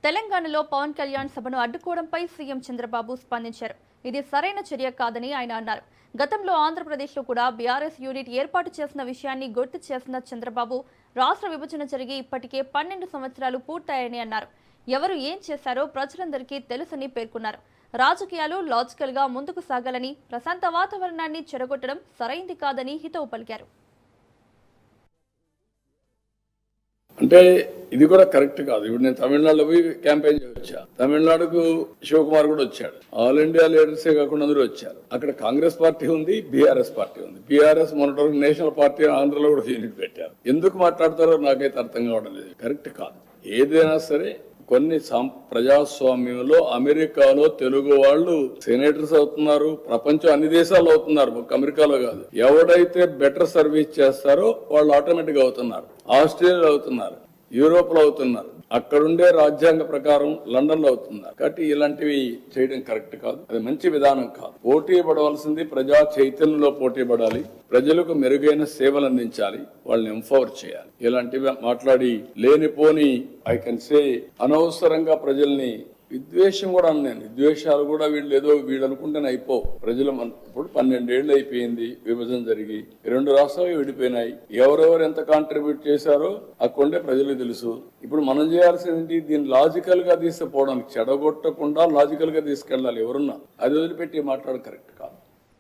తెలంగాణలో పవన్ కళ్యాణ్ సభను అడ్డుకోవడంపై సీఎం చంద్రబాబు స్పందించారు. ఇది సరైన చర్య కాదని ఆయన అన్నారు. గతంలో ఆంధ్రప్రదేశ్లో కూడా బీఆర్ఎస్ యూనిట్ ఏర్పాటు చేసిన విషయాన్ని గుర్తు చేసిన చంద్రబాబు రాష్ట్ర విభజన జరిగి ఇప్పటికే 12 సంవత్సరాలు పూర్తయ్యాయని అన్నారు. ఎవరు ఏం చేశారో ప్రజలందరికీ తెలుసని పేర్కొన్నారు. రాజకీయాలు లాజికల్ గా ముందుకు సాగాలని, ప్రశాంత వాతావరణాన్ని చెడగొట్టడం సరైంది కాదని హితవు పలికారు. అంటే ఇది కూడా కరెక్ట్ కాదు. ఇప్పుడు నేను తమిళనాడులో పోయి క్యాంపెయిన్ వచ్చా. తమిళనాడుకు శివకుమార్ కూడా వచ్చాడు. ఆల్ ఇండియా లీడర్సే కాకుండా అందరూ వచ్చారు. అక్కడ కాంగ్రెస్ పార్టీ ఉంది, బీఆర్ఎస్ పార్టీ ఉంది. బీఆర్ఎస్ మొన్నటి నేషనల్ పార్టీ ఆంధ్రలో కూడా యూనిట్ పెట్టారు. ఎందుకు మాట్లాడతారో నాకైతే అర్థం కావడం లేదు. కరెక్ట్ కాదు. ఏదైనా సరే కొన్ని ప్రజాస్వామ్యంలో అమెరికాలో తెలుగు వాళ్ళు సెనేటర్స్ అవుతున్నారు, ప్రపంచం అన్ని దేశాల్లో అవుతున్నారు, ఒక అమెరికాలో కాదు. ఎవడైతే బెటర్ సర్వీస్ చేస్తారో వాళ్ళు ఆటోమేటిక్ గా అవుతున్నారు. ఆస్ట్రేలియాలో అవుతున్నారు, యూరోప్ లో అవుతున్నారు, అక్కడుండే రాజ్యాంగ ప్రకారం లండన్ లో అవుతున్నారు. కాబట్టి ఇలాంటివి చేయడం కరెక్ట్ కాదు. అది మంచి విధానం కాదు. పోటీ పడవలసింది ప్రజా చైతన్యంలో పోటీ పడాలి. ప్రజలకు మెరుగైన సేవలు అందించాలి, వాళ్ళని ఎంపవర్ చేయాలి. ఇలాంటివి మాట్లాడి లేనిపోని ఐ కెన్ సే అనవసరంగా ప్రజల్ని విద్వేషం కూడా అన్నాను. విద్వేషాలు కూడా వీళ్ళు అనుకుంటేనే అయిపోవు. ప్రజలు ఇప్పుడు 12 ఏళ్ళు అయిపోయింది విభజన జరిగి, 2 రాష్ట్రాలు విడిపోయినాయి. ఎవరెవరు ఎంత కాంట్రిబ్యూట్ చేశారో అక్కడే ప్రజలకు తెలుసు. ఇప్పుడు మనం చేయాల్సింది దీన్ని లాజికల్ గా తీసుకుపోవడానికి, చెడగొట్టకుండా లాజికల్ గా తీసుకెళ్లాలి. ఎవరున్నా అది వదిలిపెట్టి మాట్లాడడం కరెక్ట్ కాదు.